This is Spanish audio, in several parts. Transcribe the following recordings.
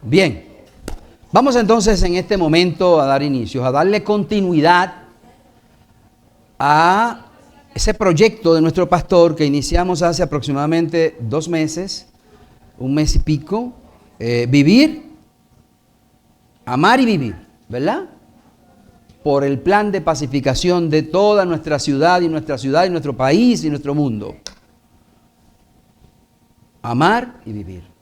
Bien, vamos entonces en este momento a dar inicio, a darle continuidad a ese proyecto de nuestro pastor que iniciamos hace aproximadamente 2 meses, 1 mes y pico, vivir, amar y vivir, ¿verdad? Por el plan de pacificación de toda nuestra ciudad y nuestro país y nuestro mundo. Amar y vivir.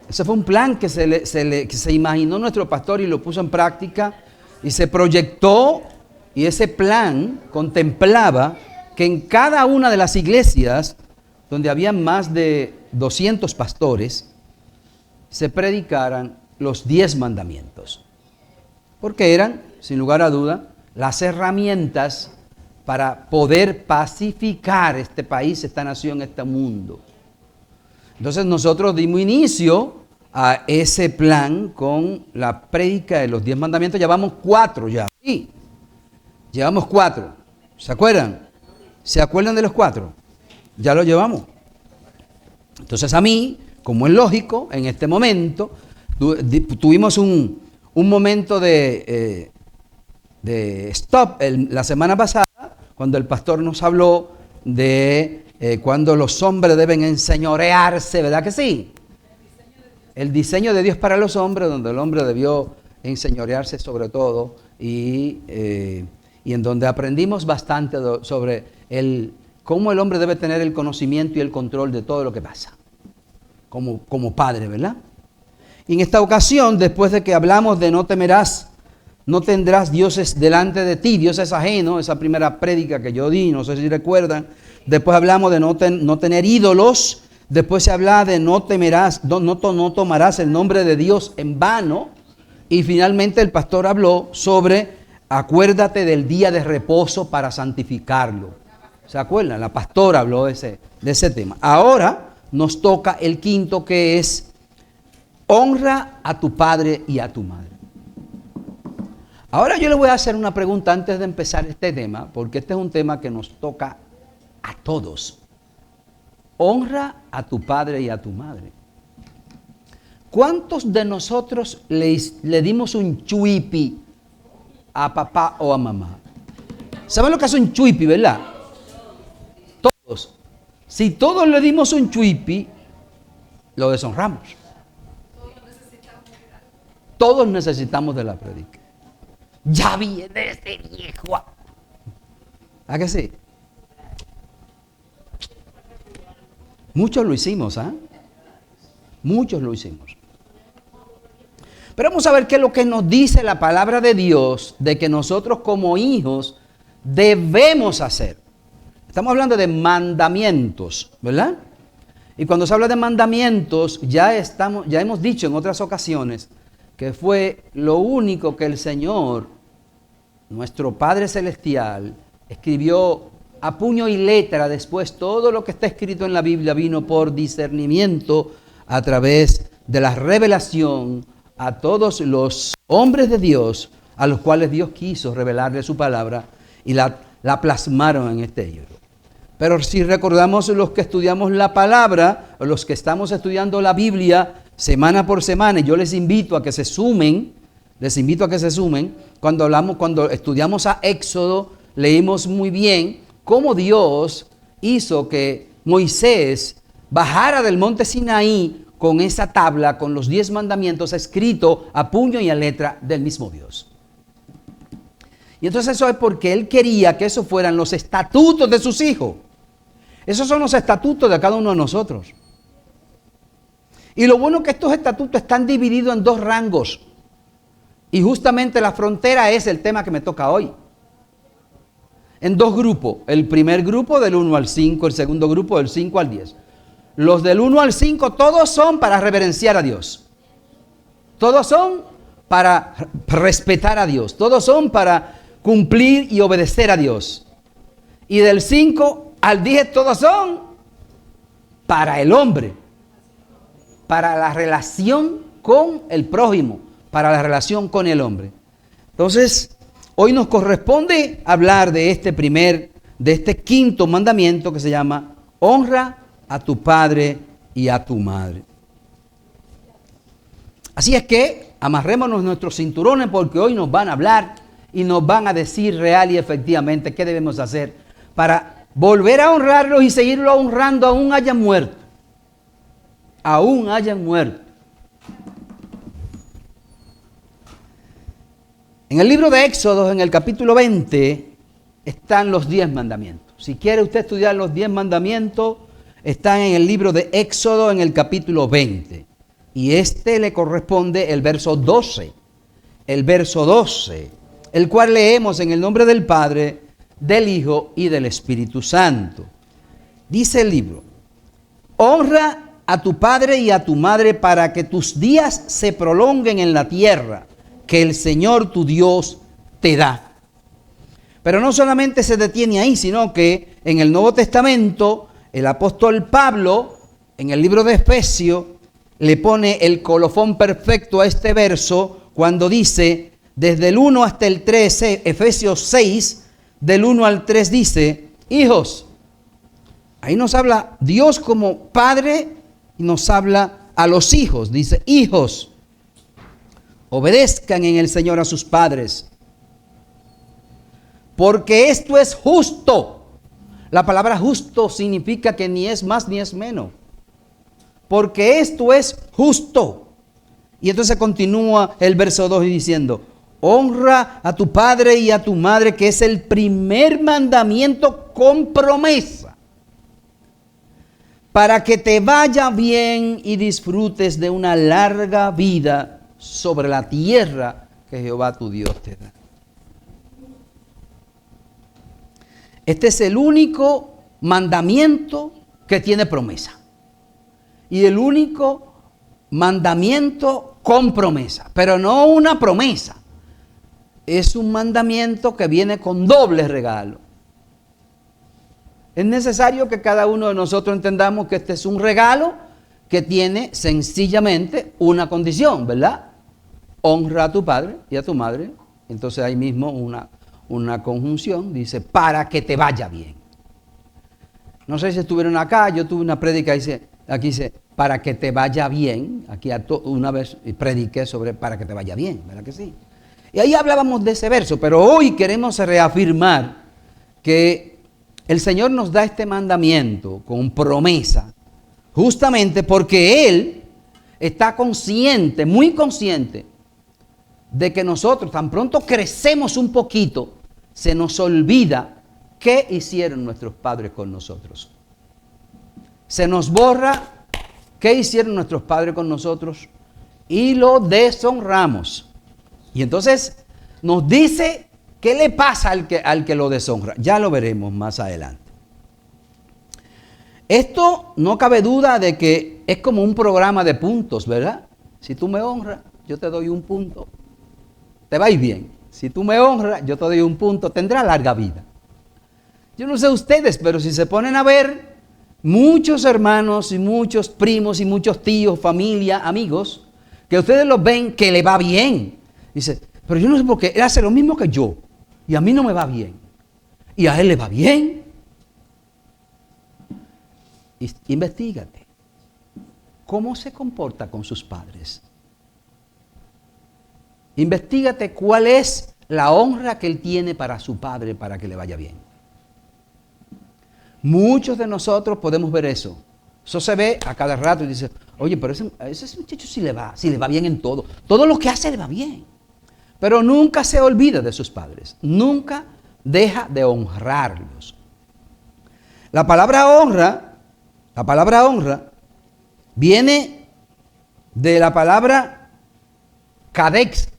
Ese fue un plan que se imaginó nuestro pastor y lo puso en práctica y se proyectó, y ese plan contemplaba que en cada una de las iglesias donde había más de 200 pastores se predicaran los 10 mandamientos, porque eran, sin lugar a duda, las herramientas para poder pacificar este país, esta nación, este mundo. Entonces nosotros dimos inicio a ese plan con la prédica de los 10 mandamientos. Llevamos 4 ya. Sí, llevamos 4. ¿Se acuerdan? ¿Se acuerdan de los 4? Ya lo llevamos. Entonces a mí, como es lógico, en este momento, tuvimos un momento de stop la semana pasada, cuando el pastor nos habló de cuando los hombres deben enseñorearse, ¿verdad que sí? El diseño de Dios para los hombres, donde el hombre debió enseñorearse sobre todo, y en donde aprendimos bastante sobre cómo el hombre debe tener el conocimiento y el control de todo lo que pasa, como padre, ¿verdad? Y en esta ocasión, después de que hablamos de no tendrás dioses delante de ti, dioses ajenos, esa primera prédica que yo di, no sé si recuerdan. Después hablamos de no tener ídolos. Después se habla de no tomarás el nombre de Dios en vano. Y finalmente el pastor habló sobre acuérdate del día de reposo para santificarlo. ¿Se acuerdan? La pastora habló de ese tema. Ahora nos toca el quinto, que es honra a tu padre y a tu madre. Ahora yo le voy a hacer una pregunta antes de empezar este tema, porque este es un tema que nos toca a todos. Honra a tu padre y a tu madre. ¿Cuántos de nosotros le dimos un chuipi a papá o a mamá? ¿Saben lo que es un chuipi, verdad? Todos. Si todos le dimos un chuipi, lo deshonramos. Todos necesitamos de la predica. Ya viene ese viejo. ¿A qué sí? Muchos lo hicimos, ¿ah? Muchos lo hicimos. Pero vamos a ver qué es lo que nos dice la palabra de Dios de que nosotros como hijos debemos hacer. Estamos hablando de mandamientos, ¿verdad? Y cuando se habla de mandamientos, ya hemos dicho en otras ocasiones que fue lo único que el Señor, nuestro Padre Celestial, escribió a puño y letra. Después todo lo que está escrito en la Biblia vino por discernimiento a través de la revelación a todos los hombres de Dios a los cuales Dios quiso revelarle su palabra, y la plasmaron en este libro. Pero si recordamos, los que estudiamos la palabra, o los que estamos estudiando la Biblia semana por semana, y yo les invito a que se sumen, cuando estudiamos a Éxodo, leímos muy bien cómo Dios hizo que Moisés bajara del monte Sinaí con esa tabla, con los 10 mandamientos escrito a puño y a letra del mismo Dios. Y entonces eso es porque Él quería que esos fueran los estatutos de sus hijos. Esos son los estatutos de cada uno de nosotros. Y lo bueno es que estos estatutos están divididos en 2 rangos. Y justamente la frontera es el tema que me toca hoy. En 2 grupos. El primer grupo del 1 al 5, el segundo grupo del 5 al 10. Los del 1 al 5 todos son para reverenciar a Dios. Todos son para respetar a Dios. Todos son para cumplir y obedecer a Dios. Y del 5 al 10 todos son para el hombre. Para la relación con el prójimo. Para la relación con el hombre. Entonces, hoy nos corresponde hablar de este quinto mandamiento que se llama honra a tu padre y a tu madre. Así es que amarrémonos nuestros cinturones porque hoy nos van a hablar y nos van a decir real y efectivamente qué debemos hacer para volver a honrarlos y seguirlo honrando aún hayan muerto. Aún hayan muerto. En el libro de Éxodo, en el capítulo 20, están los 10 mandamientos. Si quiere usted estudiar los 10 mandamientos, están en el libro de Éxodo, en el capítulo 20. Y le corresponde el verso 12. El verso 12, el cual leemos en el nombre del Padre, del Hijo y del Espíritu Santo. Dice el libro: honra a tu padre y a tu madre para que tus días se prolonguen en la tierra que el Señor tu Dios te da. Pero no solamente se detiene ahí, sino que en el Nuevo Testamento el apóstol Pablo, en el libro de Efesios, le pone el colofón perfecto a este verso cuando dice, desde el 1 hasta el 13, Efesios 6, del 1 al 3 dice: hijos, ahí nos habla Dios como padre y nos habla a los hijos. Dice: hijos, obedezcan en el Señor a sus padres, porque esto es justo. La palabra justo significa que ni es más ni es menos. Porque esto es justo. Y entonces continúa el verso 2 diciendo: honra a tu padre y a tu madre, que es el primer mandamiento con promesa, para que te vaya bien y disfrutes de una larga vida sobre la tierra que Jehová tu Dios te da. Este es el único mandamiento que tiene promesa. Y el único mandamiento con promesa. Pero no una promesa. Es un mandamiento que viene con doble regalo. Es necesario que cada uno de nosotros entendamos que este es un regalo que tiene sencillamente una condición, ¿verdad? Honra a tu padre y a tu madre. Entonces ahí mismo una conjunción, dice, para que te vaya bien. No sé si estuvieron acá, yo tuve una prédica, aquí dice, para que te vaya bien. Aquí una vez prediqué sobre para que te vaya bien, ¿verdad que sí? Y ahí hablábamos de ese verso, pero hoy queremos reafirmar que el Señor nos da este mandamiento con promesa, justamente porque Él está consciente, muy consciente, de que nosotros tan pronto crecemos un poquito, se nos olvida qué hicieron nuestros padres con nosotros. Se nos borra qué hicieron nuestros padres con nosotros y lo deshonramos. Y entonces nos dice qué le pasa al que lo deshonra. Ya lo veremos más adelante. Esto no cabe duda de que es como un programa de puntos, ¿verdad? Si tú me honras, yo te doy un punto. Te va a ir bien. Si tú me honras, yo te doy un punto. Tendrá larga vida. Yo no sé ustedes, pero si se ponen a ver, muchos hermanos y muchos primos y muchos tíos, familia, amigos, que ustedes los ven que le va bien. Dice, pero yo no sé por qué, él hace lo mismo que yo y a mí no me va bien. Y a él le va bien. Investígate. ¿Cómo se comporta con sus padres? Investígate cuál es la honra que él tiene para su padre para que le vaya bien. Muchos de nosotros podemos ver eso. Eso se ve a cada rato y dice, oye, pero ese muchacho sí le va bien en todo. Todo lo que hace le va bien. Pero nunca se olvida de sus padres. Nunca deja de honrarlos. La palabra honra viene de la palabra kadex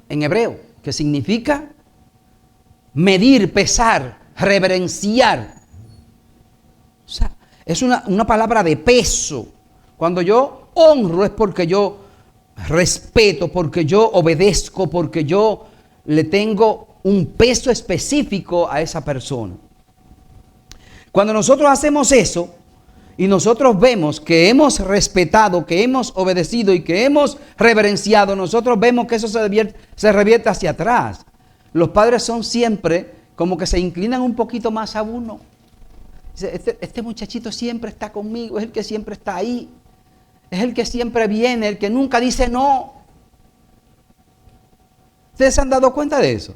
en hebreo, que significa medir, pesar, reverenciar. O sea, es una palabra de peso. Cuando yo honro es porque yo respeto, porque yo obedezco, porque yo le tengo un peso específico a esa persona. Cuando nosotros hacemos eso y nosotros vemos que hemos respetado, que hemos obedecido y que hemos reverenciado, nosotros vemos que eso se revierte hacia atrás. Los padres son siempre como que se inclinan un poquito más a uno. Este muchachito siempre está conmigo, es el que siempre está ahí. es el que siempre viene, el que nunca dice no. ¿Ustedes se han dado cuenta de eso?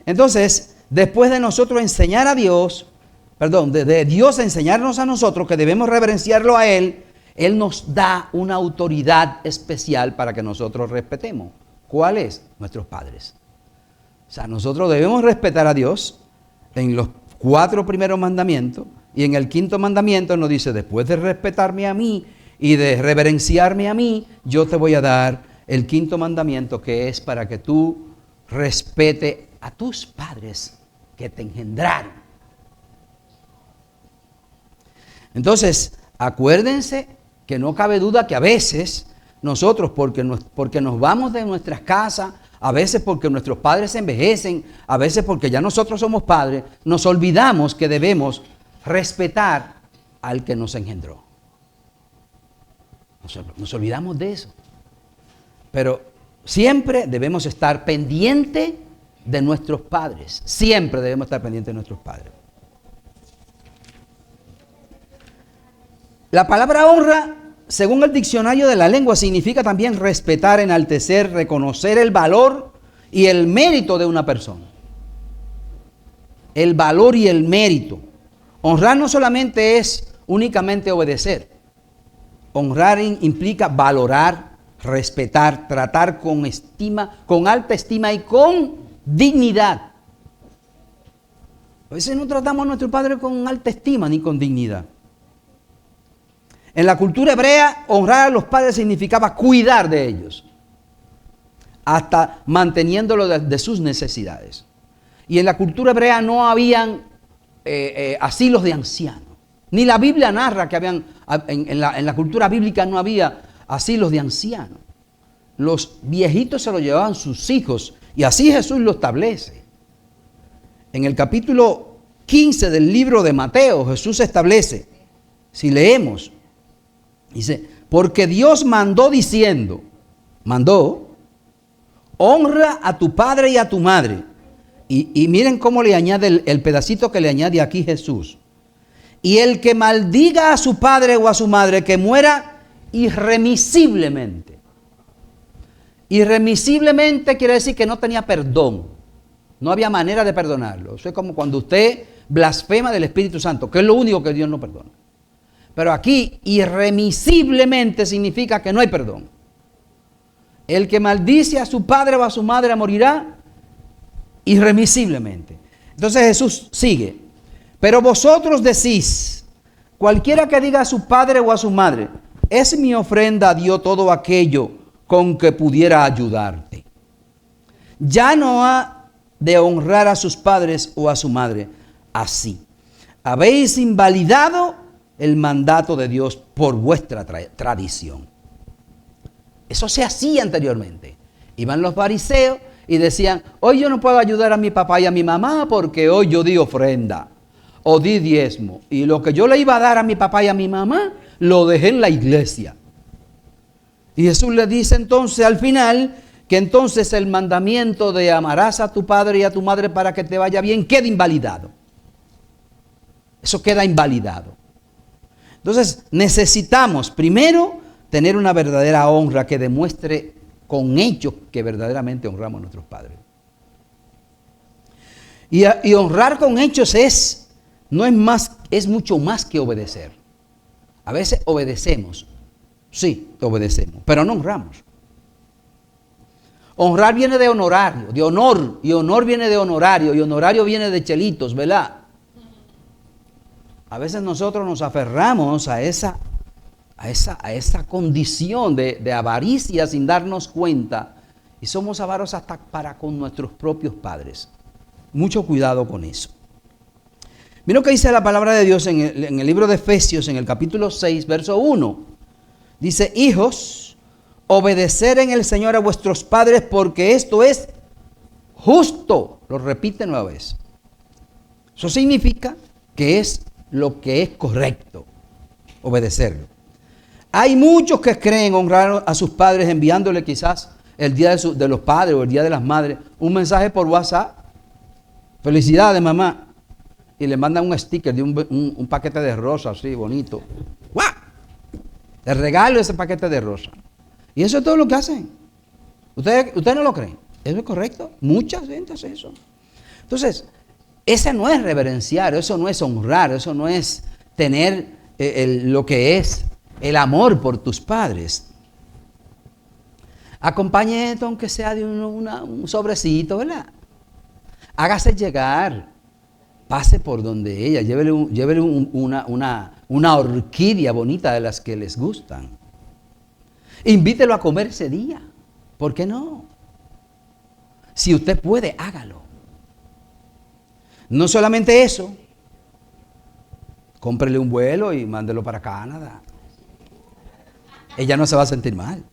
Entonces, después de nosotros enseñar a Dios, de Dios enseñarnos a nosotros que debemos reverenciarlo a Él, Él nos da una autoridad especial para que nosotros respetemos. ¿Cuál es? Nuestros padres. O sea, nosotros debemos respetar a Dios en los 4 primeros mandamientos, y en el 5º mandamiento nos dice, después de respetarme a mí y de reverenciarme a mí, yo te voy a dar el 5º mandamiento, que es para que tú respete a tus padres que te engendraron. Entonces, acuérdense que no cabe duda que a veces nosotros, porque nos vamos de nuestras casas, a veces porque nuestros padres envejecen, a veces porque ya nosotros somos padres, nos olvidamos que debemos respetar al que nos engendró. Nos olvidamos de eso. Pero siempre debemos estar pendientes de nuestros padres. Siempre debemos estar pendientes de nuestros padres. La palabra honra, según el diccionario de la lengua, significa también respetar, enaltecer, reconocer el valor y el mérito de una persona. El valor y el mérito. Honrar no solamente es únicamente obedecer. Honrar implica valorar, respetar, tratar con estima, con alta estima y con dignidad. A veces no tratamos a nuestro padre con alta estima ni con dignidad. En la cultura hebrea, honrar a los padres significaba cuidar de ellos, hasta manteniéndolo de sus necesidades. Y en la cultura hebrea no habían asilos de ancianos. Ni la Biblia narra que habían, en la cultura bíblica no había asilos de ancianos. Los viejitos se los llevaban sus hijos, y así Jesús lo establece. En el capítulo 15 del libro de Mateo, Jesús establece, si leemos, dice, porque Dios mandó diciendo, honra a tu padre y a tu madre. Y miren cómo le añade el pedacito que le añade aquí Jesús. Y el que maldiga a su padre o a su madre, que muera irremisiblemente. Irremisiblemente quiere decir que no tenía perdón. No había manera de perdonarlo. Eso es como cuando usted blasfema del Espíritu Santo, que es lo único que Dios no perdona. Pero aquí, irremisiblemente significa que no hay perdón. El que maldice a su padre o a su madre morirá irremisiblemente. Entonces Jesús sigue. Pero vosotros decís, cualquiera que diga a su padre o a su madre, es mi ofrenda a Dios todo aquello con que pudiera ayudarte. Ya no ha de honrar a sus padres o a su madre así. Habéis invalidado el mandato de Dios por vuestra tradición. Eso se hacía anteriormente. Iban los fariseos y decían, hoy yo no puedo ayudar a mi papá y a mi mamá porque hoy yo di ofrenda o di diezmo. Y lo que yo le iba a dar a mi papá y a mi mamá, lo dejé en la iglesia. Y Jesús le dice entonces al final, que entonces el mandamiento de amarás a tu padre y a tu madre para que te vaya bien, queda invalidado. Eso queda invalidado. Entonces necesitamos primero tener una verdadera honra que demuestre con hechos que verdaderamente honramos a nuestros padres. Y honrar con hechos es mucho más que obedecer. A veces obedecemos, sí, obedecemos, pero no honramos. Honrar viene de honorario, de honor, y honor viene de honorario, y honorario viene de chelitos, ¿verdad? A veces nosotros nos aferramos a esa condición de avaricia sin darnos cuenta, y somos avaros hasta para con nuestros propios padres. Mucho cuidado con eso. Mira lo que dice la palabra de Dios en el libro de Efesios, en el capítulo 6, verso 1. Dice, hijos, obedecer en el Señor a vuestros padres, porque esto es justo. Lo repite nueva vez. Eso significa que es lo que es correcto, obedecerlo. Hay muchos que creen honrar a sus padres enviándole quizás el día de los padres o el día de las madres un mensaje por WhatsApp. Felicidades, mamá. Y le mandan un sticker de un paquete de rosas así bonito. Te regalo ese paquete de rosas. Y eso es todo lo que hacen. ¿Ustedes no lo creen? ¿Eso es correcto? Mucha gente hace eso. Entonces, ese no es reverenciar, eso no es honrar, eso no es tener lo que es el amor por tus padres. Acompañe esto aunque sea de un sobrecito, ¿verdad? Hágase llegar, pase por donde ella, llévele una orquídea bonita de las que les gustan. Invítelo a comer ese día, ¿por qué no? Si usted puede, hágalo. No solamente eso, cómprele un vuelo y mándelo para Canadá. Ella no se va a sentir mal.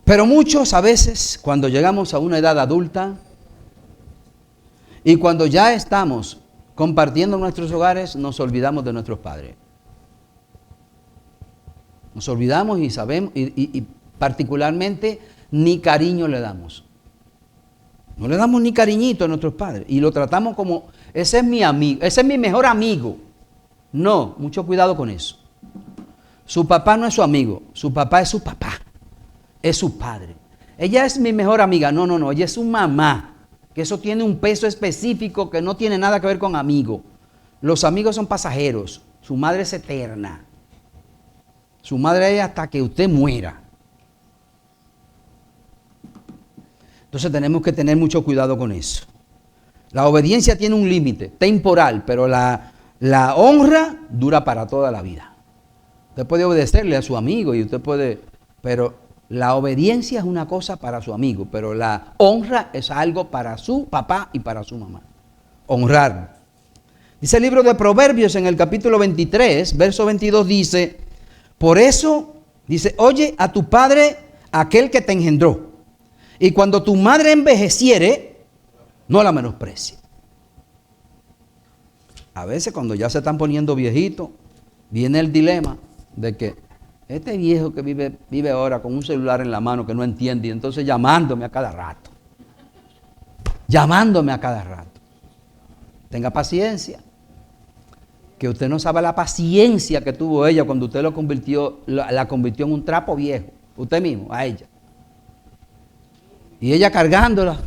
Pero muchos a veces, cuando llegamos a una edad adulta y cuando ya estamos compartiendo nuestros hogares, nos olvidamos de nuestros padres. Nos olvidamos y sabemos, y particularmente ni cariño le damos. No le damos ni cariñito a nuestros padres y lo tratamos como, ese es mi amigo, ese es mi mejor amigo. No, mucho cuidado con eso. Su papá no es su amigo, su papá es su papá, es su padre. Ella es mi mejor amiga, no, ella es su mamá, que eso tiene un peso específico que no tiene nada que ver con amigo. Los amigos son pasajeros, su madre es eterna. Su madre es hasta que usted muera. Entonces tenemos que tener mucho cuidado con eso. La obediencia tiene un límite temporal, pero la honra dura para toda la vida. Usted puede obedecerle a su amigo y usted puede, pero la obediencia es una cosa para su amigo, pero la honra es algo para su papá y para su mamá. Honrar. Dice el libro de Proverbios en el capítulo 23, verso 22 dice, por eso, dice, oye a tu padre aquel que te engendró. Y cuando tu madre envejeciere, no la menosprecie. A veces cuando ya se están poniendo viejitos, viene el dilema de que este viejo que vive ahora con un celular en la mano que no entiende y entonces llamándome a cada rato. Llamándome a cada rato. Tenga paciencia. Que usted no sabe la paciencia que tuvo ella cuando usted la convirtió en un trapo viejo. Usted mismo, a ella. Y ella cargándola,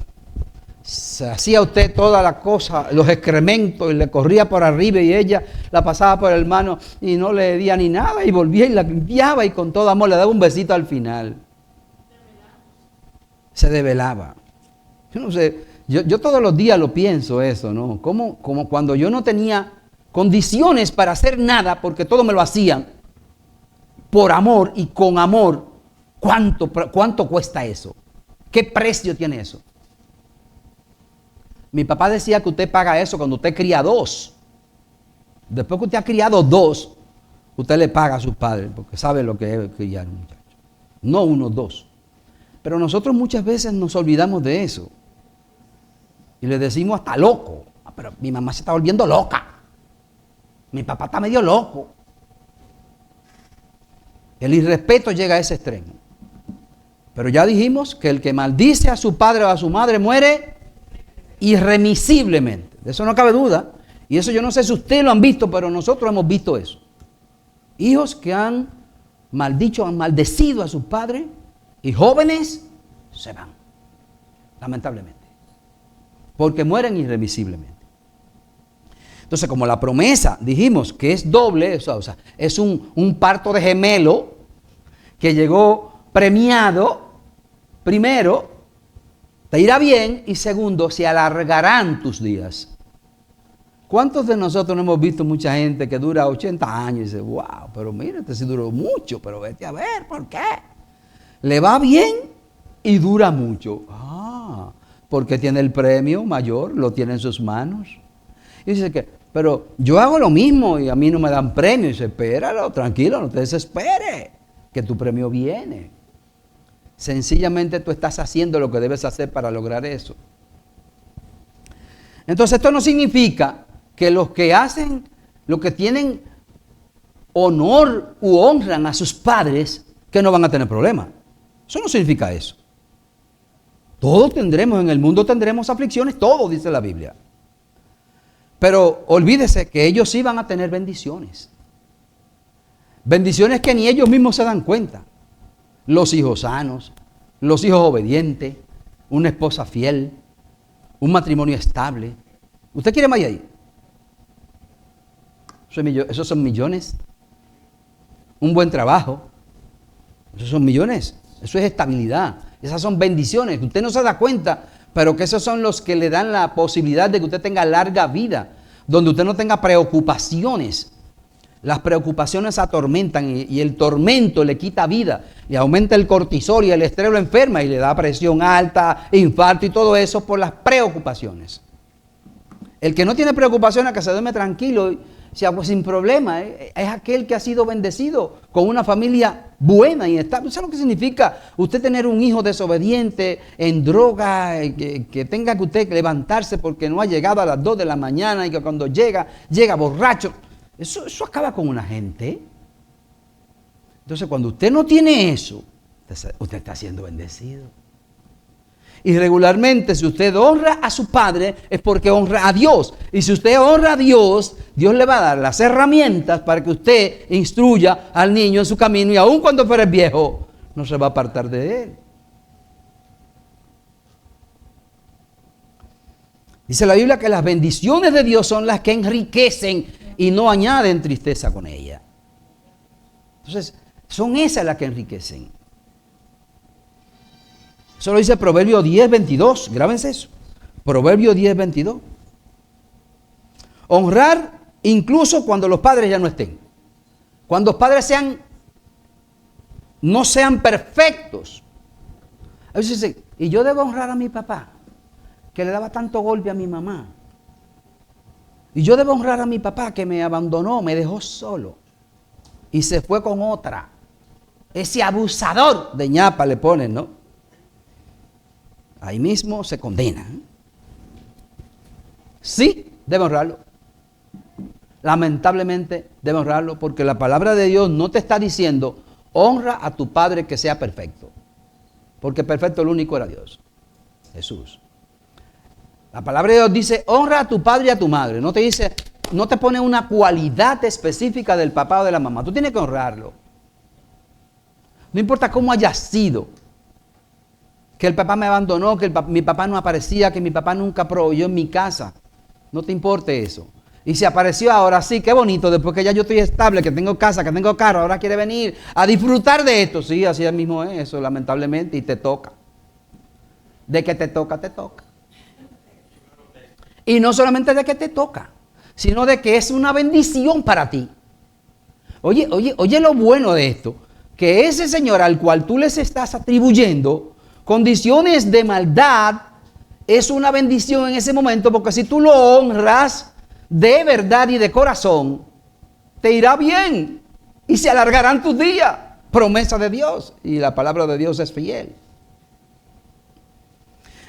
se hacía usted toda la cosa, los excrementos, y le corría por arriba y ella la pasaba por el mano y no le di ni nada y volvía y la limpiaba y con todo amor le daba un besito al final. Se develaba. Yo no sé, yo todos los días lo pienso eso, ¿no? Como cuando yo no tenía condiciones para hacer nada porque todo me lo hacían por amor y con amor, ¿cuánto cuesta eso? ¿Qué precio tiene eso? Mi papá decía que usted paga eso cuando usted cría dos. Después que usted ha criado dos, usted le paga a sus padres, porque sabe lo que es criar un muchacho. No uno, dos. Pero nosotros muchas veces nos olvidamos de eso. Y le decimos hasta loco. Pero mi mamá se está volviendo loca. Mi papá está medio loco. El irrespeto llega a ese extremo. Pero ya dijimos que el que maldice a su padre o a su madre muere irremisiblemente. De eso no cabe duda. Y eso yo no sé si ustedes lo han visto, pero nosotros hemos visto eso. Hijos que han maldecido a sus padres y jóvenes se van. Lamentablemente. Porque mueren irremisiblemente. Entonces, como la promesa, dijimos que es doble, o sea, es un parto de gemelo que llegó premiado. Primero, te irá bien y segundo, se alargarán tus días. ¿Cuántos de nosotros no hemos visto mucha gente que dura 80 años y dice, wow, pero mira, este sí duró mucho, pero vete a ver, ¿por qué? Le va bien y dura mucho. Porque tiene el premio mayor, lo tiene en sus manos. Y dice que, pero yo hago lo mismo y a mí no me dan premio. Y dice, espéralo, tranquilo, no te desesperes, que tu premio viene. Sencillamente tú estás haciendo lo que debes hacer para lograr eso. Entonces esto no significa que los que hacen, los que tienen honor u honran a sus padres, que no van a tener problemas. Eso no significa eso. Todos tendremos, en el mundo tendremos aflicciones, todo dice la Biblia. Pero olvídese que ellos sí van a tener bendiciones. Bendiciones que ni ellos mismos se dan cuenta. Los hijos sanos, los hijos obedientes, una esposa fiel, un matrimonio estable. ¿Usted quiere más de ahí? Esos son millones. Un buen trabajo. Esos son millones. Eso es estabilidad. Esas son bendiciones. Usted no se da cuenta, pero que esos son los que le dan la posibilidad de que usted tenga larga vida, donde usted no tenga preocupaciones. Las preocupaciones atormentan y el tormento le quita vida y aumenta el cortisol y el estrés lo enferma y le da presión alta, infarto y todo eso por las preocupaciones. El que no tiene preocupaciones, que se duerme tranquilo, sin problema, es aquel que ha sido bendecido con una familia buena y estable. ¿Sabe lo que significa usted tener un hijo desobediente, en droga, que tenga que usted levantarse porque no ha llegado a las 2 de la mañana y que cuando llega borracho? Eso acaba con una gente. Entonces, cuando usted no tiene eso, usted está siendo bendecido. Y regularmente, si usted honra a su padre, es porque honra a Dios. Y si usted honra a Dios, Dios le va a dar las herramientas para que usted instruya al niño en su camino. Y aun cuando fuera viejo, no se va a apartar de él. Dice la Biblia que las bendiciones de Dios son las que enriquecen y no añaden tristeza con ella. Entonces, son esas las que enriquecen. Eso lo dice Proverbio 10:22. Grábense eso. Proverbio 10:22. Honrar incluso cuando los padres ya no estén. Cuando los padres no sean perfectos. A veces dicen, y yo debo honrar a mi papá, que le daba tanto golpe a mi mamá. Y yo debo honrar a mi papá, que me abandonó, me dejó solo. Y se fue con otra. Ese abusador de ñapa le ponen, ¿no? Ahí mismo se condena. Sí, debe honrarlo. Lamentablemente debe honrarlo, porque la palabra de Dios no te está diciendo honra a tu padre que sea perfecto, porque perfecto el único era Dios, Jesús. La palabra de Dios dice honra a tu padre y a tu madre. No te dice, no te pone una cualidad específica del papá o de la mamá. Tú tienes que honrarlo. No importa cómo haya sido. Que el papá me abandonó, que mi papá no aparecía, que mi papá nunca proveyó en mi casa. No te importe eso. Y si apareció ahora sí, qué bonito, después que ya yo estoy estable, que tengo casa, que tengo carro, ahora quiere venir a disfrutar de esto. Sí, así mismo es eso, lamentablemente, y te toca. De que te toca, te toca. Y no solamente de que te toca, sino de que es una bendición para ti. Oye lo bueno de esto, que ese señor al cual tú les estás atribuyendo condiciones de maldad, es una bendición en ese momento, porque si tú lo honras de verdad y de corazón, te irá bien y se alargarán tus días. Promesa de Dios, y la palabra de Dios es fiel.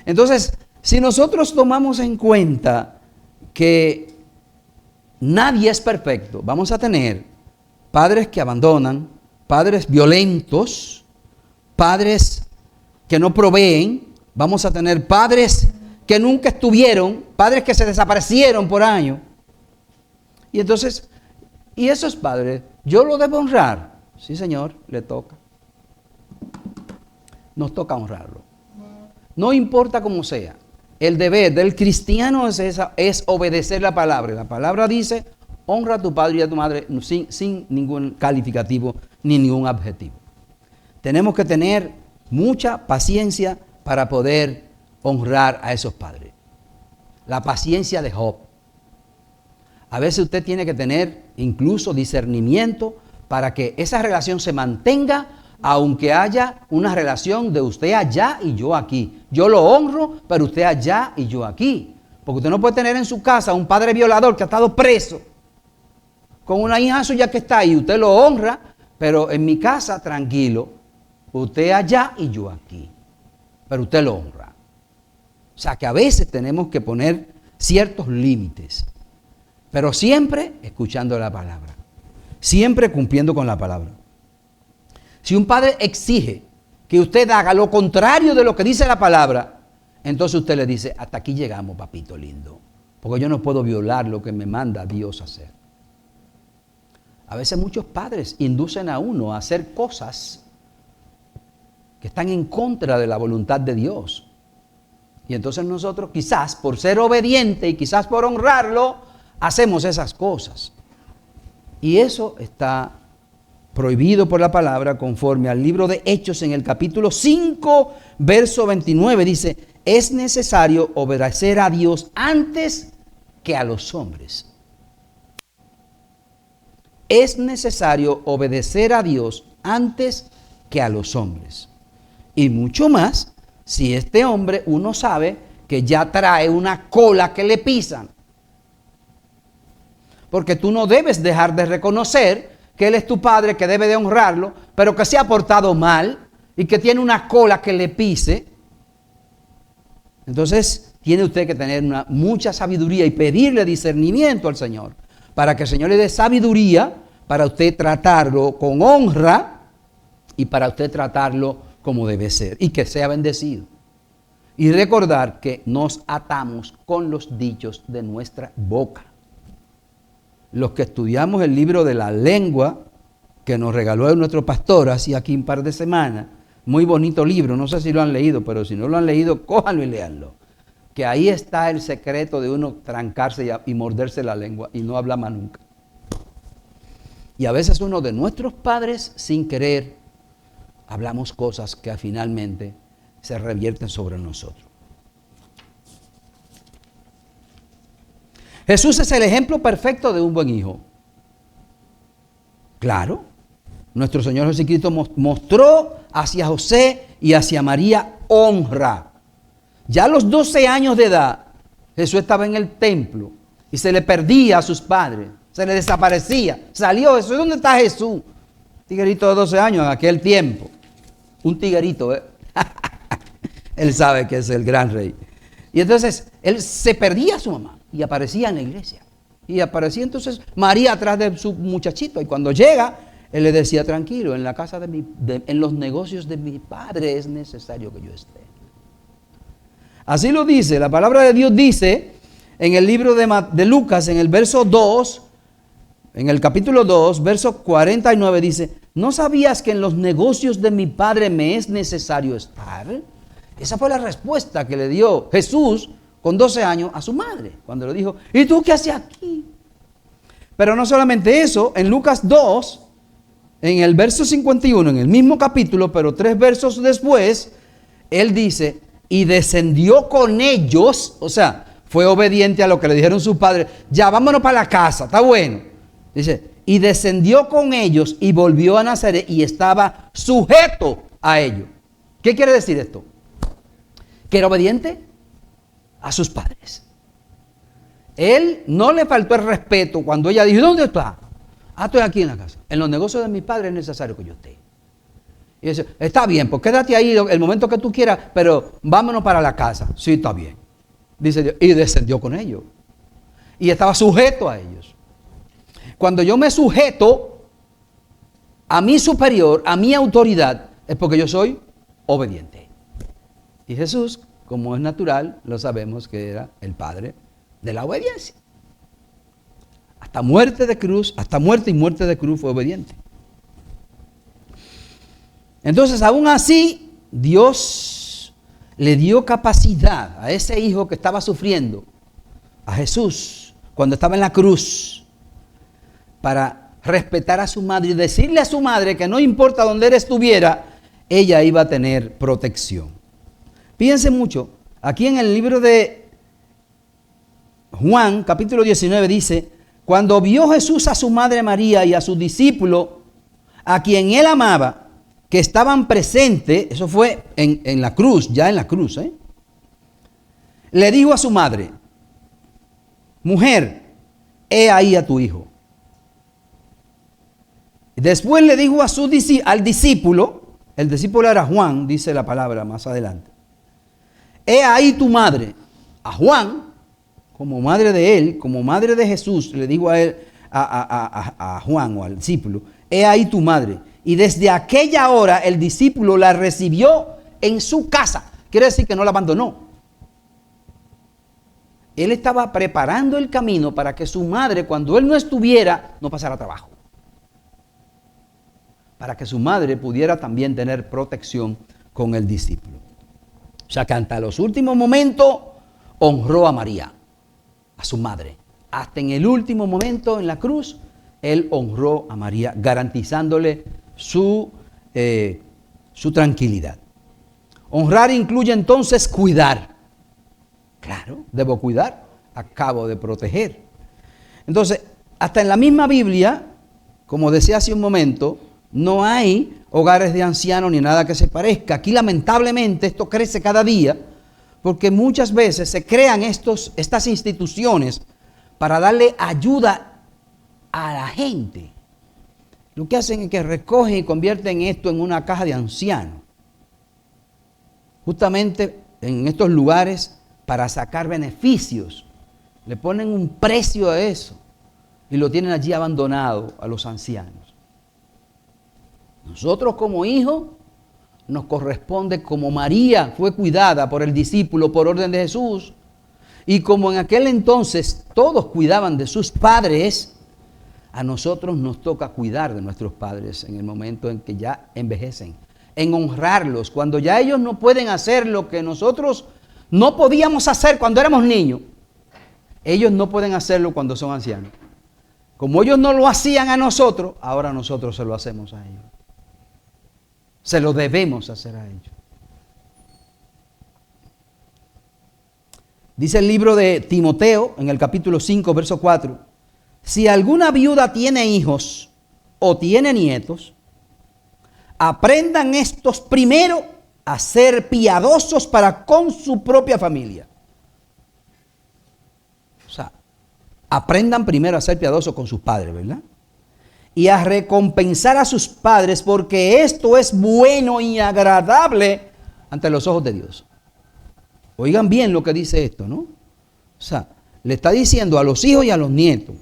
Entonces, si nosotros tomamos en cuenta que nadie es perfecto, vamos a tener padres que abandonan, padres violentos, padres que no proveen, vamos a tener padres que nunca estuvieron, padres que se desaparecieron por años. Y entonces, ¿y esos padres, yo los debo honrar? Sí, Señor, le toca. Nos toca honrarlo. No importa cómo sea. El deber del cristiano es obedecer la palabra. La palabra dice, honra a tu padre y a tu madre sin ningún calificativo ni ningún adjetivo. Tenemos que tener mucha paciencia para poder honrar a esos padres. La paciencia de Job. A veces usted tiene que tener incluso discernimiento para que esa relación se mantenga, aunque haya una relación de usted allá y yo aquí. Yo lo honro, pero usted allá y yo aquí. Porque usted no puede tener en su casa un padre violador que ha estado preso, con una hija suya que está ahí. Usted lo honra, pero en mi casa tranquilo. Usted allá y yo aquí. Pero usted lo honra. O sea que a veces tenemos que poner ciertos límites. Pero siempre escuchando la palabra. Siempre cumpliendo con la palabra. Si un padre exige que usted haga lo contrario de lo que dice la palabra, entonces usted le dice, hasta aquí llegamos, papito lindo. Porque yo no puedo violar lo que me manda Dios hacer. A veces muchos padres inducen a uno a hacer cosas que están en contra de la voluntad de Dios. Y entonces nosotros quizás por ser obediente y quizás por honrarlo, hacemos esas cosas. Y eso está prohibido por la palabra conforme al libro de Hechos en el capítulo 5, verso 29. Dice, es necesario obedecer a Dios antes que a los hombres. Es necesario obedecer a Dios antes que a los hombres. Y mucho más si este hombre uno sabe que ya trae una cola que le pisan. Porque tú no debes dejar de reconocer que Él es tu padre, que debe de honrarlo, pero que se ha portado mal y que tiene una cola que le pise. Entonces tiene usted que tener mucha sabiduría y pedirle discernimiento al Señor, para que el Señor le dé sabiduría para usted tratarlo con honra y para usted tratarlo como debe ser y que sea bendecido. Y recordar que nos atamos con los dichos de nuestra boca. Los que estudiamos el libro de la lengua que nos regaló nuestro pastor hace aquí un par de semanas, muy bonito libro, no sé si lo han leído, pero si no lo han leído, cójanlo y léanlo. Que ahí está el secreto de uno trancarse y morderse la lengua y no hablar más nunca. Y a veces uno de nuestros padres, sin querer, hablamos cosas que finalmente se revierten sobre nosotros. Jesús es el ejemplo perfecto de un buen hijo. Claro, nuestro Señor Jesucristo mostró hacia José y hacia María honra. Ya a los 12 años de edad, Jesús estaba en el templo y se le perdía a sus padres, se le desaparecía. Salió Jesús. ¿Dónde está Jesús? Tiguerito de 12 años en aquel tiempo. Un tiguerito, ¿eh? Él sabe que es el gran rey. Y entonces, él se perdía a su mamá y aparecía en la iglesia. Y aparecía entonces María atrás de su muchachito. Y cuando llega, él le decía, tranquilo, en la casa en los negocios de mi padre es necesario que yo esté. Así lo dice, la palabra de Dios dice en el libro de Lucas, en el verso 2, en el capítulo 2, verso 49, dice, ¿no sabías que en los negocios de mi padre me es necesario estar? Esa fue la respuesta que le dio Jesús con 12 años a su madre, cuando le dijo, ¿y tú qué haces aquí? Pero no solamente eso, en Lucas 2, en el verso 51, en el mismo capítulo, pero 3 versos después, él dice, y descendió con ellos, o sea, fue obediente a lo que le dijeron sus padres, ya vámonos para la casa, está bueno. Dice, y descendió con ellos y volvió a Nazaret y estaba sujeto a ellos. ¿Qué quiere decir esto? Que era obediente a sus padres. Él no le faltó el respeto cuando ella dijo, ¿dónde está? Ah, estoy aquí en la casa. En los negocios de mis padres es necesario que yo esté. Y dice, está bien, pues quédate ahí el momento que tú quieras, pero vámonos para la casa. Sí, está bien. Dice Dios, y descendió con ellos. Y estaba sujeto a ellos. Cuando yo me sujeto a mi superior, a mi autoridad, es porque yo soy obediente. Y Jesús, como es natural, lo sabemos que era el padre de la obediencia. Hasta muerte de cruz, hasta muerte y muerte de cruz fue obediente. Entonces, aún así, Dios le dio capacidad a ese hijo que estaba sufriendo, a Jesús, cuando estaba en la cruz, para respetar a su madre y decirle a su madre que no importa dónde él estuviera, ella iba a tener protección. Fíjense mucho, aquí en el libro de Juan, capítulo 19, dice, cuando vio Jesús a su madre María y a sus discípulos, a quien él amaba, que estaban presentes, eso fue en la cruz, ya en la cruz, le dijo a su madre, mujer, he ahí a tu hijo. Después le dijo al discípulo, el discípulo era Juan, dice la palabra más adelante, he ahí tu madre. A Juan, como madre de él, como madre de Jesús, le dijo a él, a Juan o al discípulo, he ahí tu madre. Y desde aquella hora el discípulo la recibió en su casa. Quiere decir que no la abandonó. Él estaba preparando el camino para que su madre, cuando él no estuviera, no pasara trabajo. para que su madre pudiera también tener protección con el discípulo. O sea que hasta los últimos momentos honró a María, a su madre. Hasta en el último momento en la cruz, él honró a María, garantizándole su tranquilidad. Honrar incluye entonces cuidar. Claro, debo cuidar, acabo de proteger. Entonces, hasta en la misma Biblia, como decía hace un momento, no hay hogares de ancianos ni nada que se parezca. Aquí lamentablemente esto crece cada día porque muchas veces se crean estas instituciones para darle ayuda a la gente. Lo que hacen es que recogen y convierten esto en una caja de ancianos. Justamente en estos lugares para sacar beneficios. Le ponen un precio a eso y lo tienen allí abandonado a los ancianos. Nosotros como hijos nos corresponde, como María fue cuidada por el discípulo por orden de Jesús, y como en aquel entonces todos cuidaban de sus padres, a nosotros nos toca cuidar de nuestros padres en el momento en que ya envejecen, en honrarlos, cuando ya ellos no pueden hacer lo que nosotros no podíamos hacer cuando éramos niños. Ellos no pueden hacerlo cuando son ancianos. Como ellos no lo hacían a nosotros, ahora nosotros se lo hacemos a ellos. Se lo debemos hacer a ellos. Dice el libro de Timoteo, en el capítulo 5, verso 4, si alguna viuda tiene hijos o tiene nietos, aprendan estos primero a ser piadosos para con su propia familia. O sea, aprendan primero a ser piadosos con sus padres, ¿verdad? Y a recompensar a sus padres, porque esto es bueno y agradable ante los ojos de Dios. Oigan bien lo que dice esto, ¿no? O sea, le está diciendo a los hijos y a los nietos.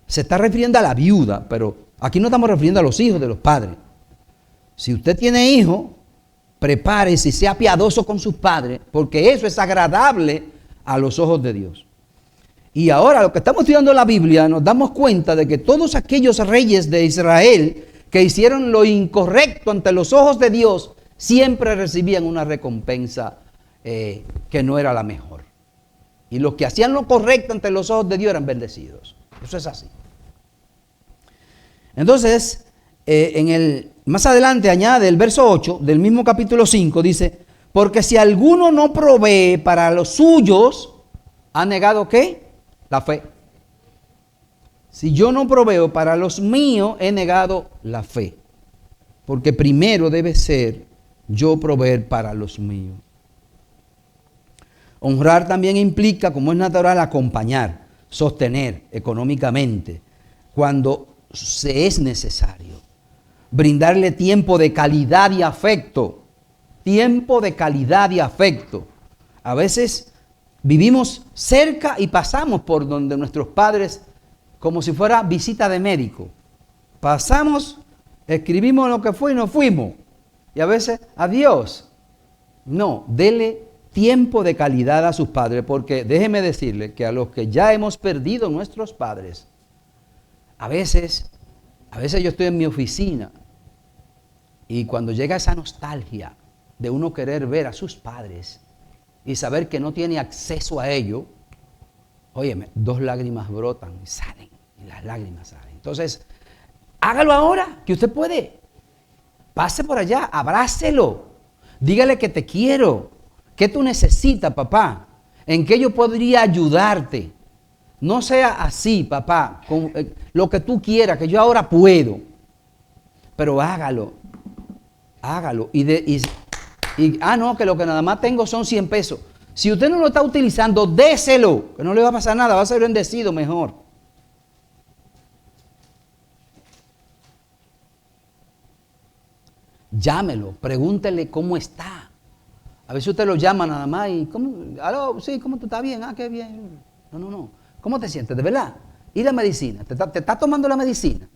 Se está refiriendo a la viuda, pero aquí no estamos refiriendo a los hijos de los padres. Si usted tiene hijos, prepárese y sea piadoso con sus padres, porque eso es agradable a los ojos de Dios. Y ahora, lo que estamos estudiando en la Biblia, nos damos cuenta de que todos aquellos reyes de Israel que hicieron lo incorrecto ante los ojos de Dios, siempre recibían una recompensa que no era la mejor. Y los que hacían lo correcto ante los ojos de Dios eran bendecidos. Eso es así. Entonces, más adelante añade el verso 8 del mismo capítulo 5, dice, porque si alguno no provee para los suyos, ¿ha negado qué? La fe. Si yo no proveo para los míos, he negado la fe. Porque primero debe ser yo proveer para los míos. Honrar también implica, como es natural, acompañar, sostener económicamente cuando se es necesario. Brindarle tiempo de calidad y afecto. Tiempo de calidad y afecto. A veces vivimos cerca y pasamos por donde nuestros padres como si fuera visita de médico. Pasamos, escribimos lo que fue y nos fuimos. Y a veces, adiós. No, dele tiempo de calidad a sus padres, porque déjeme decirle que a los que ya hemos perdido nuestros padres, a veces yo estoy en mi oficina y cuando llega esa nostalgia de uno querer ver a sus padres y saber que no tiene acceso a ello, óyeme, 2 lágrimas brotan y salen, y las lágrimas salen. Entonces, hágalo ahora, que usted puede. Pase por allá, abrácelo, dígale que te quiero. ¿Qué tú necesitas, papá? ¿En qué yo podría ayudarte? No sea así, papá, con lo que tú quieras, que yo ahora puedo. Pero hágalo. Hágalo. No, que lo que nada más tengo son 100 pesos. Si usted no lo está utilizando, déselo, que no le va a pasar nada, va a ser bendecido mejor. Llámelo, pregúntele cómo está. A veces usted lo llama nada más y, aló, sí, ¿cómo tú estás bien? Ah, qué bien. No. ¿Cómo te sientes? ¿De verdad? ¿Y la medicina? ¿Te estás tomando la medicina?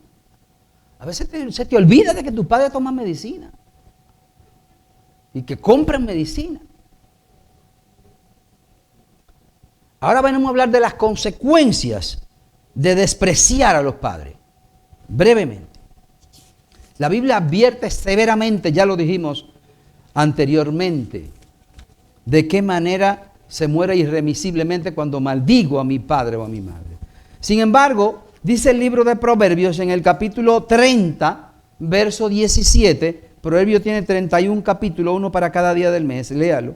A veces se te olvida de que tus padres toman medicina. Y que compran medicina. Ahora venimos a hablar de las consecuencias de despreciar a los padres. Brevemente. La Biblia advierte severamente, ya lo dijimos anteriormente, de qué manera se muere irremisiblemente cuando maldigo a mi padre o a mi madre. Sin embargo, dice el libro de Proverbios en el capítulo 30, verso 17, Proverbios tiene 31 capítulos, uno para cada día del mes, léalo.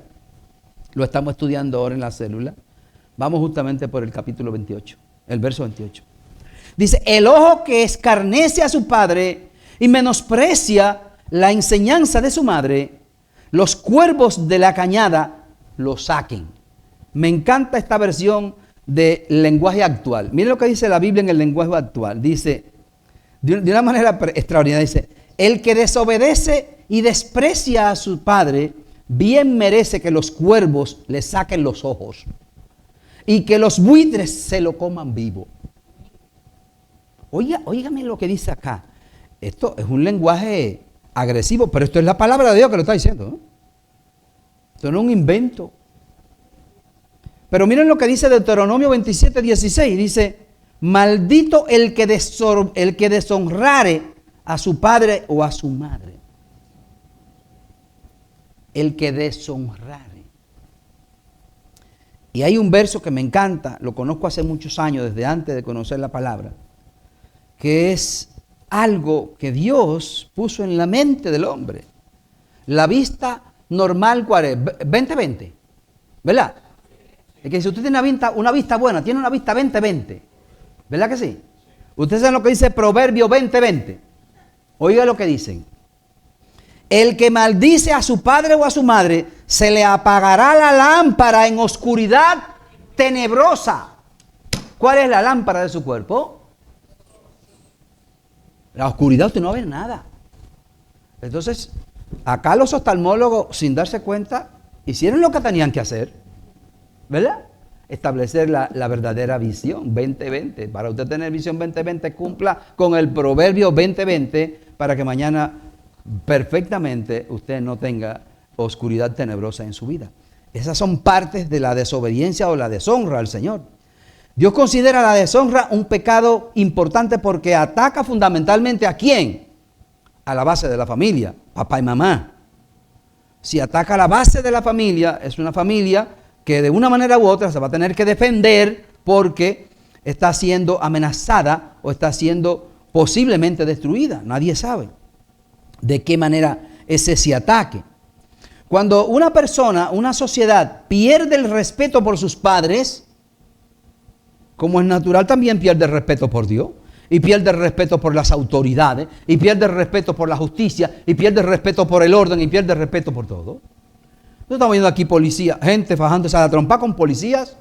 Lo estamos estudiando ahora en la célula. Vamos justamente por el capítulo 28, el verso 28. Dice, el ojo que escarnece a su padre y menosprecia la enseñanza de su madre, los cuervos de la cañada lo saquen. Me encanta esta versión del lenguaje actual. Miren lo que dice la Biblia en el lenguaje actual. Dice, de una manera extraordinaria, dice, el que desobedece y desprecia a su padre, bien merece que los cuervos le saquen los ojos y que los buitres se lo coman vivo. Óigame lo que dice acá. Esto es un lenguaje agresivo, pero esto es la palabra de Dios que lo está diciendo, ¿no? Esto no es un invento. Pero miren lo que dice Deuteronomio 27, 16. Dice, maldito el que deshonrare a su padre o a su madre. El que deshonrare. Y hay un verso que me encanta, lo conozco hace muchos años, desde antes de conocer la palabra, que es algo que Dios puso en la mente del hombre. La vista normal, ¿cuál es? 20-20, ¿verdad? Es que si usted tiene una vista buena, tiene una vista 20-20, ¿verdad que sí? Ustedes saben lo que dice Proverbio 20-20. Oiga lo que dicen. El que maldice a su padre o a su madre, se le apagará la lámpara en oscuridad tenebrosa. ¿Cuál es la lámpara de su cuerpo? La oscuridad, usted no ve nada. Entonces, acá los oftalmólogos, sin darse cuenta, hicieron lo que tenían que hacer, ¿verdad? Establecer la verdadera visión 20-20. Para usted tener visión 20-20, cumpla con el proverbio 20-20 para que mañana perfectamente usted no tenga oscuridad tenebrosa en su vida. Esas son partes de la desobediencia o la deshonra al Señor. Dios considera la deshonra un pecado importante porque ataca fundamentalmente ¿a quién? A la base de la familia, papá y mamá. Si ataca a la base de la familia, es una familia que de una manera u otra se va a tener que defender porque está siendo amenazada o está siendo posiblemente destruida. Nadie sabe de qué manera es ese ataque. Cuando una persona, una sociedad pierde el respeto por sus padres, como es natural, también pierde el respeto por Dios, y pierde el respeto por las autoridades, y pierde el respeto por la justicia, y pierde el respeto por el orden, y pierde el respeto por todo. No estamos viendo aquí policía, gente fajándose a la trompa con policías,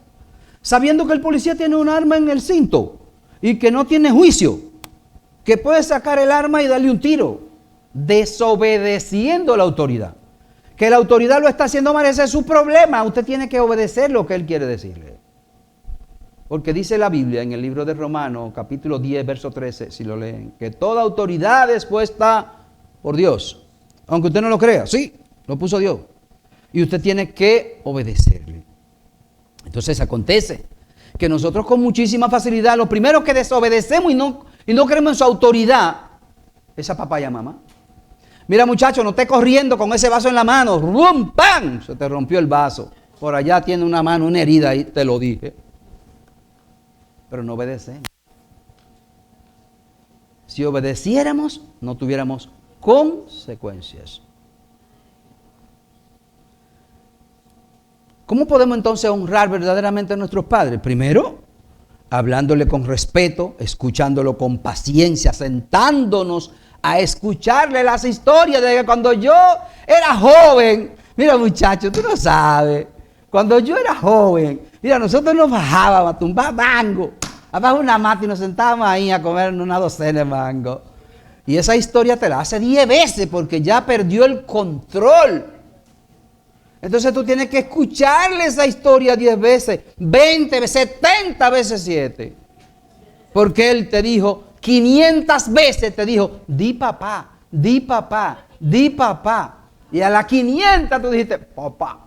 sabiendo que el policía tiene un arma en el cinto, y que no tiene juicio, que puede sacar el arma y darle un tiro, desobedeciendo a la autoridad. Que la autoridad lo está haciendo mal, ese es su problema. Usted tiene que obedecer lo que él quiere decirle. Porque dice la Biblia en el libro de Romanos, capítulo 10, verso 13, si lo leen, que toda autoridad es puesta por Dios. Aunque usted no lo crea, sí, lo puso Dios. Y usted tiene que obedecerle. Entonces acontece que nosotros con muchísima facilidad, lo primero que desobedecemos y no creemos en su autoridad, es a papá y a mamá. Mira, muchacho, no estés corriendo con ese vaso en la mano. ¡Rum! ¡Pam! Se te rompió el vaso. Por allá tiene una mano, una herida ahí, te lo dije. Pero no obedecemos. Si obedeciéramos, no tuviéramos consecuencias. ¿Cómo podemos entonces honrar verdaderamente a nuestros padres? Primero, hablándole con respeto, escuchándolo con paciencia, sentándonos a escucharle las historias de que cuando yo era joven, mira muchacho, tú no sabes, cuando yo era joven, mira, nosotros nos bajábamos a tumbar mango, abajo una mata y nos sentábamos ahí a comer una docena de mango. Y esa historia te la hace 10 veces porque ya perdió el control. Entonces tú tienes que escucharle esa historia 10 veces, 20 veces, 70 veces 7. Porque él te dijo 500 veces, te dijo, di papá, di papá, di papá. Y a la 500 tú dijiste, papá.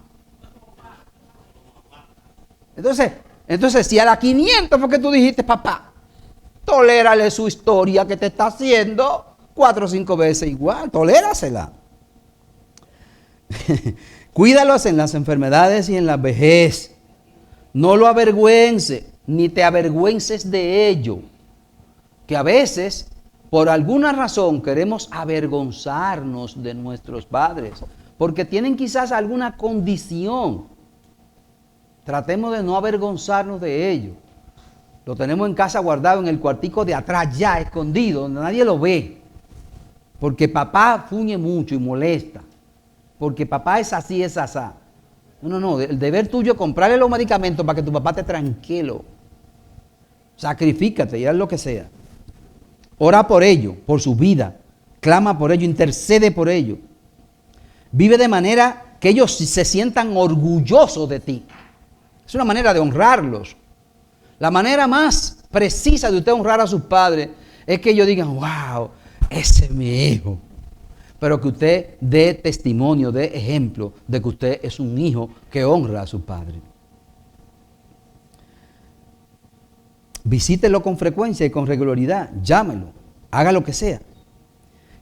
Entonces si a la 500 fue que tú dijiste papá, tolérale su historia que te está haciendo, 4 o 5 veces igual, tolérasela. Cuídalos en las enfermedades y en la vejez. No lo avergüences, ni te avergüences de ello. Que a veces, por alguna razón, queremos avergonzarnos de nuestros padres, porque tienen quizás alguna condición. Tratemos de no avergonzarnos de ello. Lo tenemos en casa guardado en el cuartico de atrás, ya escondido, donde nadie lo ve. Porque papá fuñe mucho y molesta. Porque papá es así, es asá. No, el deber tuyo es comprarle los medicamentos para que tu papá esté tranquilo. Sacrifícate y haz lo que sea. Ora por ello, por su vida. Clama por ello, intercede por ello. Vive de manera que ellos se sientan orgullosos de ti. Es una manera de honrarlos. La manera más precisa de usted honrar a sus padres es que ellos digan, wow, ese es mi hijo. Pero que usted dé testimonio, dé ejemplo de que usted es un hijo que honra a sus padres. Visítelo con frecuencia y con regularidad, llámelo, haga lo que sea.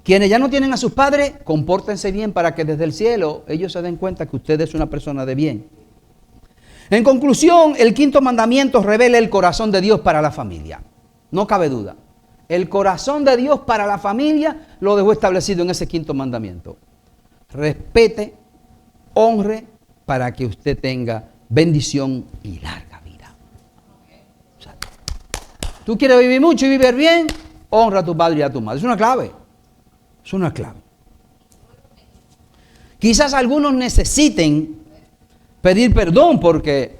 Quienes ya no tienen a sus padres, compórtense bien para que desde el cielo ellos se den cuenta que usted es una persona de bien. En conclusión, el 5º mandamiento revela el corazón de Dios para la familia. No cabe duda. El corazón de Dios para la familia lo dejó establecido en ese 5º mandamiento. Respete, honre para que usted tenga bendición y larga vida. O sea, tú quieres vivir mucho y vivir bien, honra a tu padre y a tu madre. Es una clave. Es una clave. Quizás algunos necesiten pedir perdón porque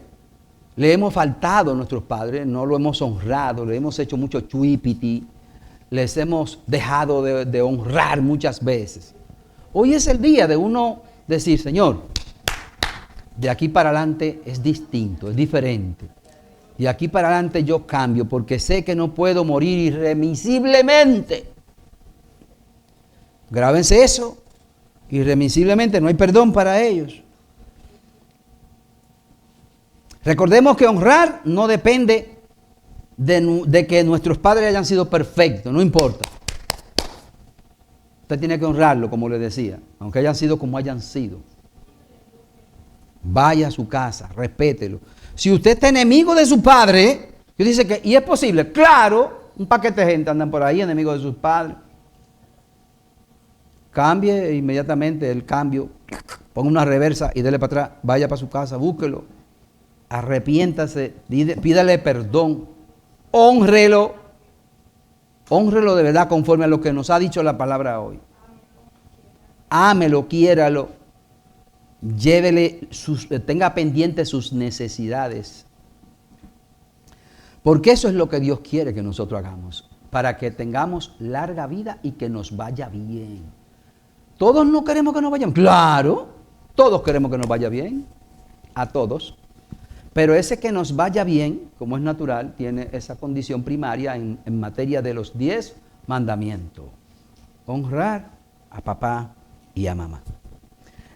le hemos faltado a nuestros padres, no lo hemos honrado, le hemos hecho mucho chuipiti, les hemos dejado de honrar muchas veces. Hoy es el día de uno decir, Señor, de aquí para adelante es distinto, es diferente. De aquí para adelante yo cambio porque sé que no puedo morir irremisiblemente. Grábense eso, irremisiblemente no hay perdón para ellos. Recordemos que honrar no depende de que nuestros padres hayan sido perfectos, no importa. Usted tiene que honrarlo, como le decía, aunque hayan sido como hayan sido. Vaya a su casa, respételo. Si usted está enemigo de su padre, yo dice que, y es posible, claro, un paquete de gente andan por ahí enemigos de sus padres. Cambie inmediatamente el cambio, ponga una reversa y dele para atrás, vaya para su casa, búsquelo. Arrepiéntase, pídale perdón, hónrelo de verdad conforme a lo que nos ha dicho la palabra hoy. Ámelo, quiéralo, tenga pendiente sus necesidades. Porque eso es lo que Dios quiere que nosotros hagamos, para que tengamos larga vida y que nos vaya bien. ¿Todos no queremos que nos vaya bien? Claro, todos queremos que nos vaya bien, a todos. Pero ese que nos vaya bien, como es natural, tiene esa condición primaria en materia de los 10 mandamientos. Honrar a papá y a mamá.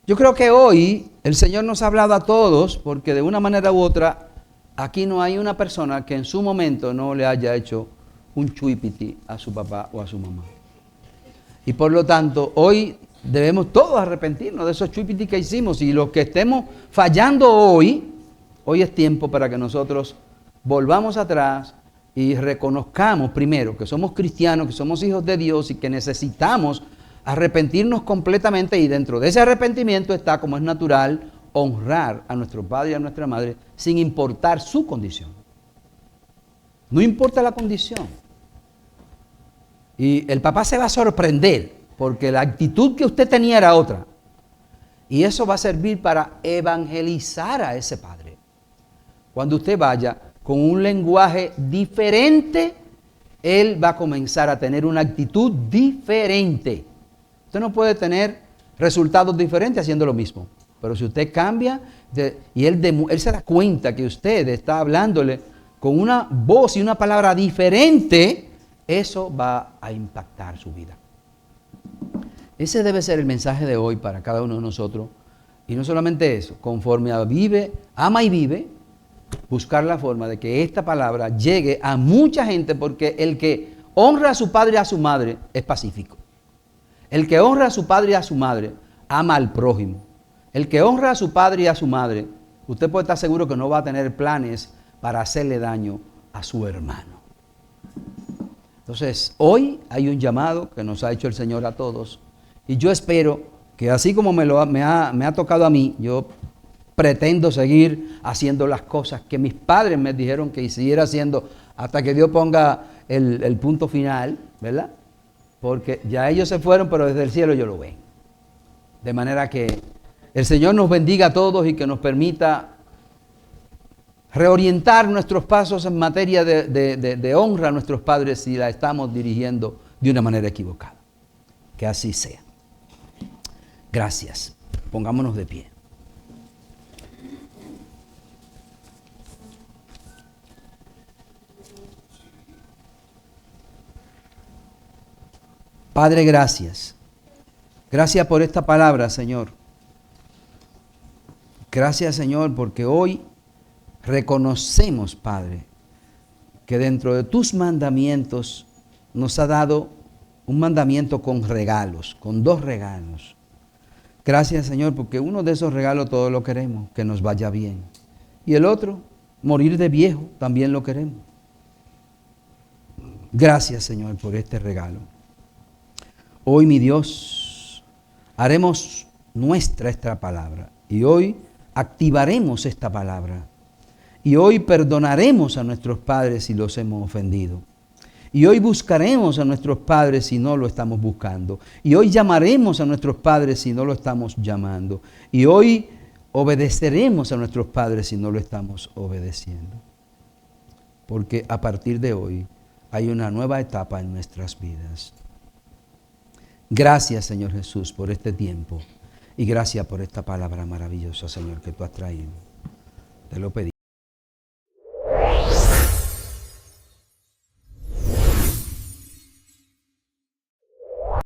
Yo creo que hoy el Señor nos ha hablado a todos, porque de una manera u otra, aquí no hay una persona que en su momento no le haya hecho un chuipiti a su papá o a su mamá. Y por lo tanto, hoy debemos todos arrepentirnos de esos chuipiti que hicimos. Y los que estemos fallando hoy es tiempo para que nosotros volvamos atrás y reconozcamos primero que somos cristianos, que somos hijos de Dios y que necesitamos arrepentirnos completamente, y dentro de ese arrepentimiento está, como es natural, honrar a nuestro padre y a nuestra madre sin importar su condición. No importa la condición. Y el papá se va a sorprender porque la actitud que usted tenía era otra. Y eso va a servir para evangelizar a ese padre. Cuando usted vaya con un lenguaje diferente, él va a comenzar a tener una actitud diferente. Usted no puede tener resultados diferentes haciendo lo mismo. Pero si usted cambia y él se da cuenta que usted está hablándole con una voz y una palabra diferente, eso va a impactar su vida. Ese debe ser el mensaje de hoy para cada uno de nosotros. Y no solamente eso, conforme ama y vive, buscar la forma de que esta palabra llegue a mucha gente, porque el que honra a su padre y a su madre es pacífico. El que honra a su padre y a su madre, ama al prójimo. El que honra a su padre y a su madre, usted puede estar seguro que no va a tener planes para hacerle daño a su hermano. Entonces, hoy hay un llamado que nos ha hecho el Señor a todos. Y yo espero que así como me ha tocado a mí, yo pretendo seguir haciendo las cosas que mis padres me dijeron que siguiera haciendo hasta que Dios ponga el punto final, ¿verdad? Porque ya ellos se fueron, pero desde el cielo yo lo ven. De manera que el Señor nos bendiga a todos y que nos permita reorientar nuestros pasos en materia de honra a nuestros padres si la estamos dirigiendo de una manera equivocada. Que así sea. Gracias. Pongámonos de pie. Padre, gracias. Gracias por esta palabra, Señor. Gracias, Señor, porque hoy reconocemos, Padre, que dentro de tus mandamientos nos ha dado un mandamiento con regalos, con 2 regalos. Gracias, Señor, porque uno de esos regalos todos lo queremos, que nos vaya bien. Y el otro, morir de viejo, también lo queremos. Gracias, Señor, por este regalo. Hoy, mi Dios, haremos nuestra esta palabra y hoy activaremos esta palabra y hoy perdonaremos a nuestros padres si los hemos ofendido y hoy buscaremos a nuestros padres si no lo estamos buscando y hoy llamaremos a nuestros padres si no lo estamos llamando y hoy obedeceremos a nuestros padres si no lo estamos obedeciendo, porque a partir de hoy hay una nueva etapa en nuestras vidas. Gracias, Señor Jesús, por este tiempo y gracias por esta palabra maravillosa, Señor, que tú has traído. Te lo pedí.